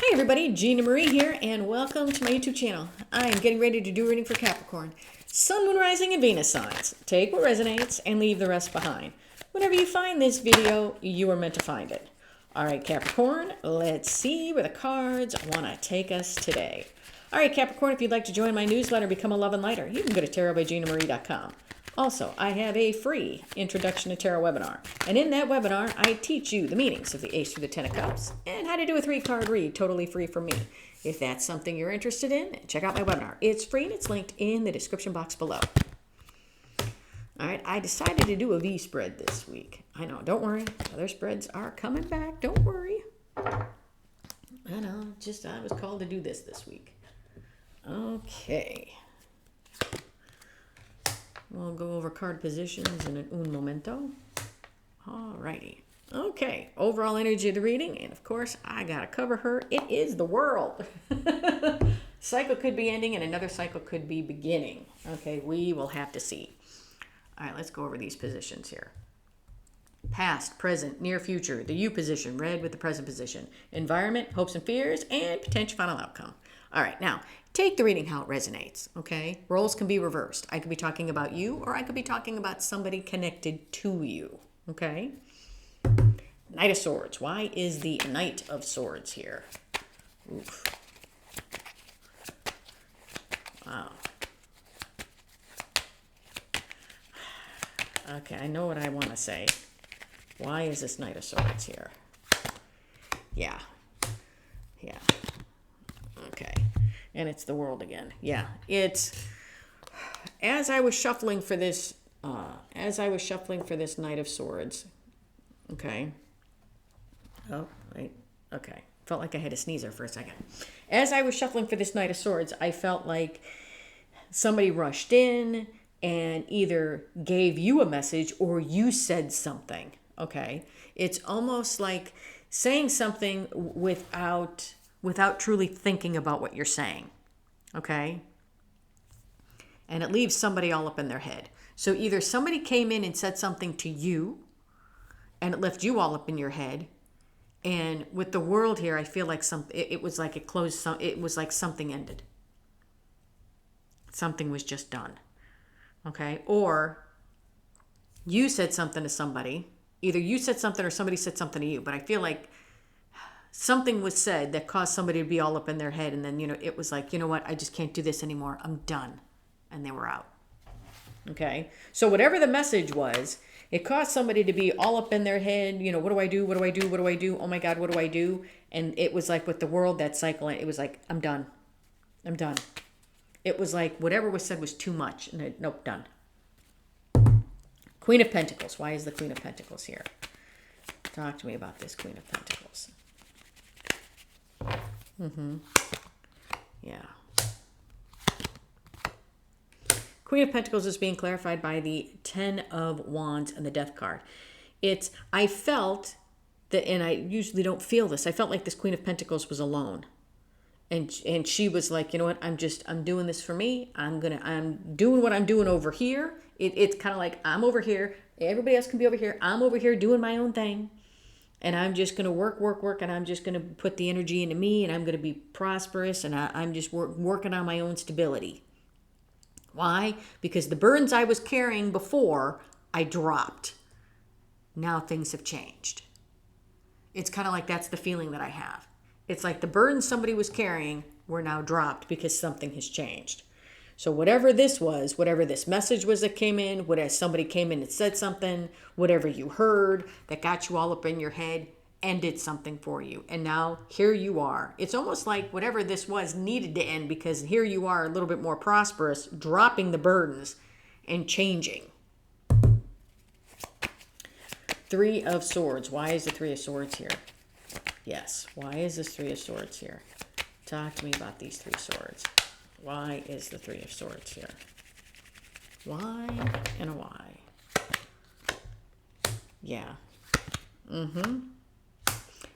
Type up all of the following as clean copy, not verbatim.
Hi everybody, Gina Marie here, and welcome to my YouTube channel. I am getting ready to do a reading for Capricorn. Sun, Moon, Rising, and Venus signs. Take what resonates and leave the rest behind. Whenever you find this video, you are meant to find it. Alright Capricorn, let's see where the cards want to take us today. Alright Capricorn, if you'd like to join my newsletter and become a love and lighter, you can go to tarotbyginamarie.com. Also, I have a free Introduction to Tarot webinar. And in that webinar, I teach you the meanings of the Ace through the Ten of Cups and how to do a 3-card read totally free from me. If that's something you're interested in, check out my webinar. It's free and it's linked in the description box below. All right, I decided to do a V spread this week. I know, don't worry. Other spreads are coming back. Don't worry. I know, I was called to do this week. Okay. We'll go over card positions in un momento. Alrighty. Okay, overall energy of the reading, and of course, I gotta cover her. It is the world. Cycle could be ending and another cycle could be beginning. Okay, we will have to see. All right, let's go over these positions here. Past, present, near future, the U position, red with the present position. Environment, hopes and fears, and potential final outcome. All right, now, take the reading how it resonates, okay? Roles can be reversed. I could be talking about you, or I could be talking about somebody connected to you, okay? Knight of Swords. Why is the Knight of Swords here? Oof. Wow. Okay, I know what I want to say. Why is this Knight of Swords here? Yeah. Okay. And it's the world again. Yeah. It's, as I was shuffling for this Knight of Swords, okay. Oh, wait. Okay. Felt like I had a sneezer for a second. As I was shuffling for this Knight of Swords, I felt like somebody rushed in and either gave you a message or you said something, okay? It's almost like saying something without truly thinking about what you're saying, okay? And it leaves somebody all up in their head. So either somebody came in and said something to you, and it left you all up in your head. And with the world here, I feel like it was like it closed. It was like something ended. Something was just done. Okay? Or you said something to somebody. Either you said something or somebody said something to you. But I feel like something was said that caused somebody to be all up in their head. And then, it was like, you know what? I just can't do this anymore. I'm done. And they were out. Okay? So whatever the message was, it caused somebody to be all up in their head. What do I do? What do I do? What do I do? Oh my God, what do I do? And it was like with the world, that cycle, it was like, I'm done. I'm done. It was like whatever was said was too much. And nope, done. Queen of Pentacles. Why is the Queen of Pentacles here? Talk to me about this Queen of Pentacles. Yeah. Queen of Pentacles is being clarified by the Ten of Wands and the Death card. I felt that, and I usually don't feel this, I felt like this Queen of Pentacles was alone. And she was like, you know what, I'm doing this for me. I'm doing what I'm doing over here. It's kind of like, I'm over here. Everybody else can be over here. I'm over here doing my own thing. And I'm just going to work. And I'm just going to put the energy into me. And I'm going to be prosperous. And I'm just working on my own stability. Why? Because the burdens I was carrying before, I dropped. Now things have changed. It's kind of like that's the feeling that I have. It's like the burdens somebody was carrying were now dropped because something has changed. So whatever this was, whatever this message was that came in, whatever somebody came in and said something, whatever you heard that got you all up in your head, ended something for you. And now here you are. It's almost like whatever this was needed to end, because here you are a little bit more prosperous, dropping the burdens and changing. Three of Swords. Why is the Three of Swords here? Yes. Why is this Three of Swords here? Talk to me about these Three Swords. Why is the Three of Swords here? Why and a why? Yeah.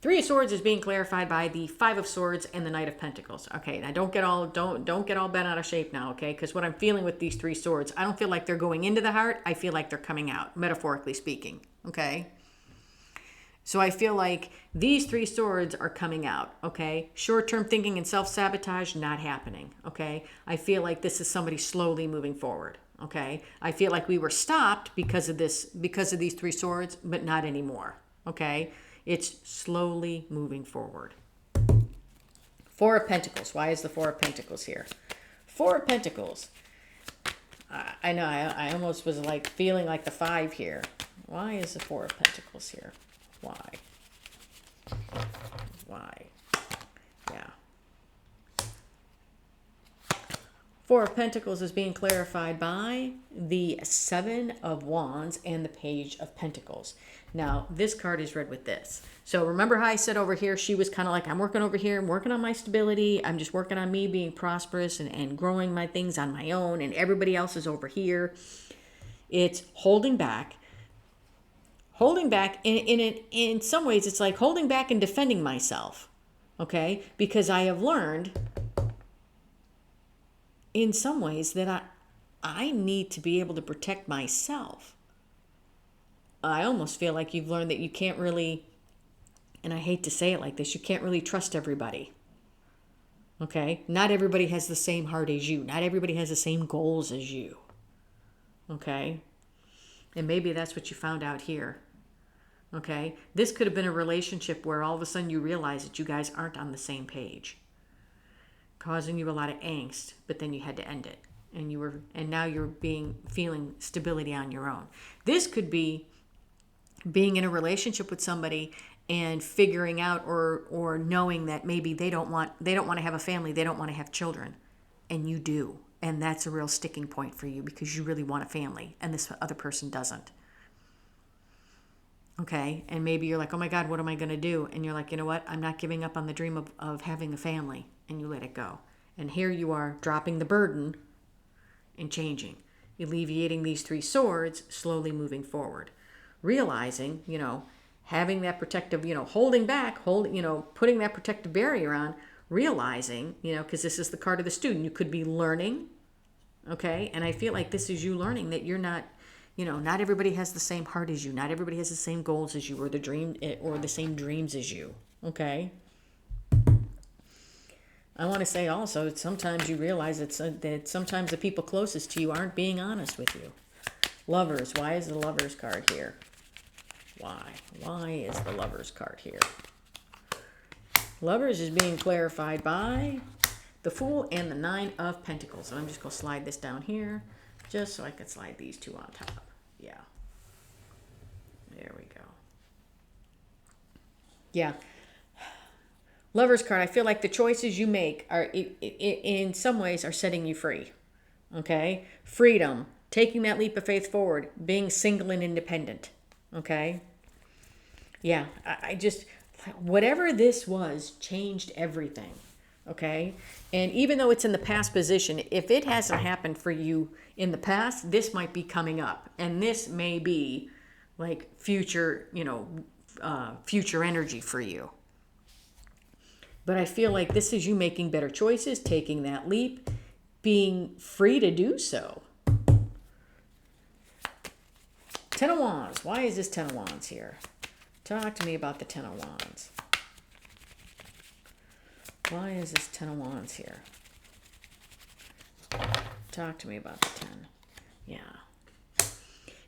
Three of Swords is being clarified by the Five of Swords and the Knight of Pentacles. Okay, now don't get all bent out of shape now, okay? Because what I'm feeling with these three swords, I don't feel like they're going into the heart. I feel like they're coming out, metaphorically speaking, okay? So I feel like these three swords are coming out, okay? Short-term thinking and self-sabotage, not happening, okay? I feel like this is somebody slowly moving forward, okay? I feel like we were stopped because of this, because of these three swords, but not anymore, okay? It's slowly moving forward. Four of Pentacles. Why is the Four of Pentacles here? Four of Pentacles. I know, I almost was like feeling like the five here. Why is the Four of Pentacles here? Why? Why? Yeah. Four of Pentacles is being clarified by the Seven of Wands and the Page of Pentacles. Now, this card is read with this. So remember how I said over here, she was kind of like, I'm working over here, I'm working on my stability, I'm just working on me being prosperous and growing my things on my own, and everybody else is over here. It's holding back. Holding back, in some ways, it's like holding back and defending myself, okay? Because I have learned, in some ways, that I need to be able to protect myself. I almost feel like you've learned that you can't really, and I hate to say it like this, you can't really trust everybody, okay? Not everybody has the same heart as you. Not everybody has the same goals as you, okay? And maybe that's what you found out here. Okay, this could have been a relationship where all of a sudden you realize that you guys aren't on the same page, causing you a lot of angst, but then you had to end it, and now you're feeling stability on your own. This could be being in a relationship with somebody and figuring out or knowing that maybe they don't want to have a family, they don't want to have children, and you do, and that's a real sticking point for you because you really want a family and this other person doesn't. Okay, and maybe you're like, oh my God, what am I going to do? And you're like, you know what? I'm not giving up on the dream of having a family. And you let it go. And here you are dropping the burden and changing. Alleviating these three swords, slowly moving forward. Realizing, having that protective, holding back, putting that protective barrier on. Realizing, because this is the card of the student. You could be learning, okay? And I feel like this is you learning that you're not, not everybody has the same heart as you. Not everybody has the same goals as you or the same dreams as you. Okay? I want to say also that sometimes you realize that sometimes the people closest to you aren't being honest with you. Lovers. Why is the Lovers card here? Why? Why is the Lovers card here? Lovers is being clarified by the Fool and the Nine of Pentacles. And I'm just going to slide this down here. Just so I can slide these two on top. Yeah. There we go. Yeah. Lover's card. I feel like the choices you make are, in some ways, are setting you free. Okay? Freedom. Taking that leap of faith forward. Being single and independent. Okay? Yeah. I just, whatever this was, changed everything. Okay? And even though it's in the past position, if it hasn't happened for you in the past, this might be coming up. And this may be like future, future energy for you. But I feel like this is you making better choices, taking that leap, being free to do so. Ten of Wands. Why is this Ten of Wands here? Talk to me about the Ten of Wands. Why is this Ten of Wands here? Talk to me about the 10. Yeah.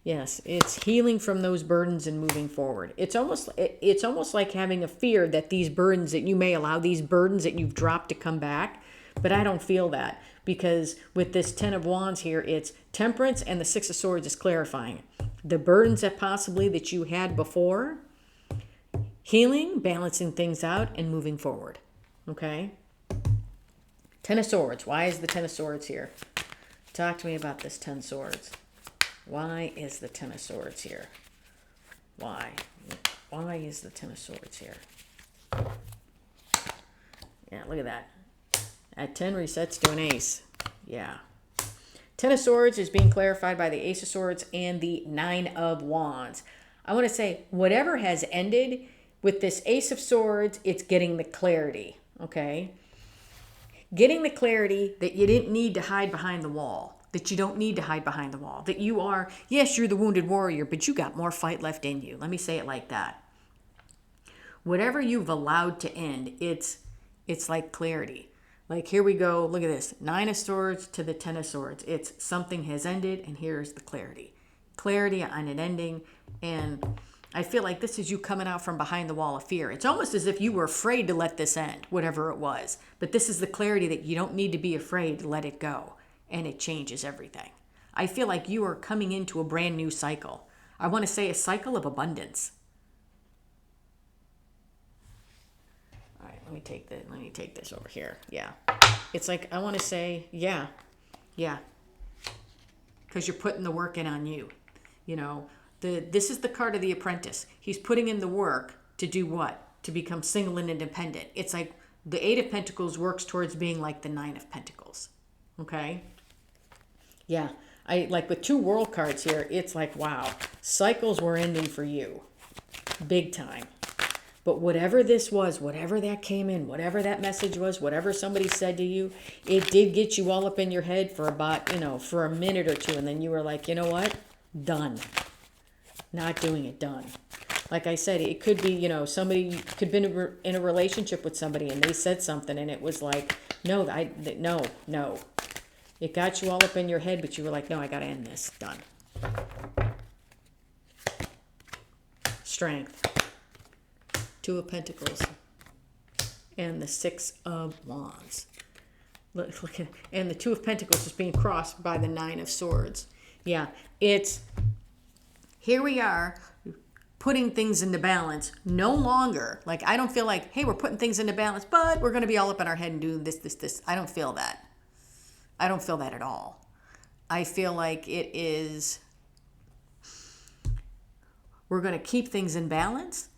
Yes, it's healing from those burdens and moving forward. It's almost like having a fear that these burdens, that you may allow these burdens that you've dropped to come back. But I don't feel that, because with this Ten of Wands here, it's Temperance, and the Six of Swords is clarifying the burdens that you had before, healing, balancing things out, and moving forward. Okay? Ten of Swords. Why is the Ten of Swords here? Talk to me about this 10 Swords. Why is the Ten of Swords here? Why? Why is the Ten of Swords here? Yeah, look at that. At 10 resets to an ace. Yeah. Ten of Swords is being clarified by the Ace of Swords and the Nine of Wands. I want to say, whatever has ended with this Ace of Swords, it's getting the clarity, okay? Getting the clarity that you didn't need to hide behind the wall, that you don't need to hide behind the wall, that you are, yes, you're the wounded warrior, but you got more fight left in you. Let me say it like that. Whatever you've allowed to end, it's like clarity. Like, here we go. Look at this. 9 of Swords to the 10 of Swords. It's something has ended, and here's the clarity. Clarity on an ending. And I feel like this is you coming out from behind the wall of fear. It's almost as if you were afraid to let this end, whatever it was. But this is the clarity that you don't need to be afraid to let it go. And it changes everything. I feel like you are coming into a brand new cycle. I want to say a cycle of abundance. All right, let me take this over here. Yeah. It's like, I want to say, yeah. Because you're putting the work in on you. You know, this is the card of the apprentice. He's putting in the work to do what? To become single and independent. It's like the 8 of Pentacles works towards being like the 9 of Pentacles. Okay? Yeah. I like with 2 world cards here, it's like, wow, cycles were ending for you. Big time. But whatever this was, whatever that came in, whatever that message was, whatever somebody said to you, it did get you all up in your head for about, for a minute or two. And then you were like, you know what? Done. Not doing it, done. Like I said, it could be, somebody could be in a relationship with somebody and they said something and it was like, no. It got you all up in your head, but you were like, no, I got to end this. Done. Strength. 2 of Pentacles. And the 6 of Wands. Look at, and the 2 of Pentacles is being crossed by the 9 of Swords. Yeah, here we are putting things into balance. No longer, like, I don't feel like, hey, we're putting things into balance, but we're going to be all up in our head and doing this. I don't feel that. I don't feel that at all. I feel like it is, we're going to keep things in balance.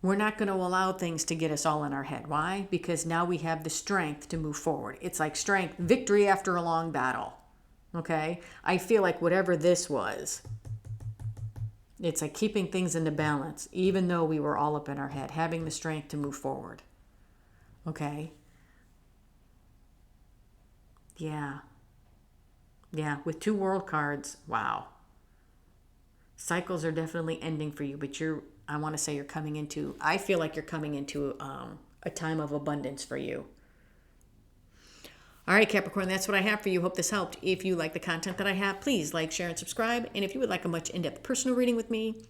We're not going to allow things to get us all in our head. Why? Because now we have the strength to move forward. It's like strength, victory after a long battle. Okay? I feel like whatever this was, it's like keeping things into balance, even though we were all up in our head, having the strength to move forward. Okay? Yeah. Yeah, with 2 world cards, wow. Cycles are definitely ending for you, but I want to say I feel like you're coming into a time of abundance for you. All right, Capricorn, that's what I have for you. Hope this helped. If you like the content that I have, please like, share, and subscribe. And if you would like a much in-depth personal reading with me,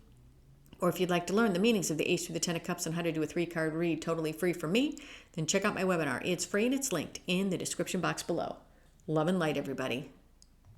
or if you'd like to learn the meanings of the Ace through the 10 of Cups and how to do a 3-card read totally free from me, then check out my webinar. It's free and it's linked in the description box below. Love and light, everybody.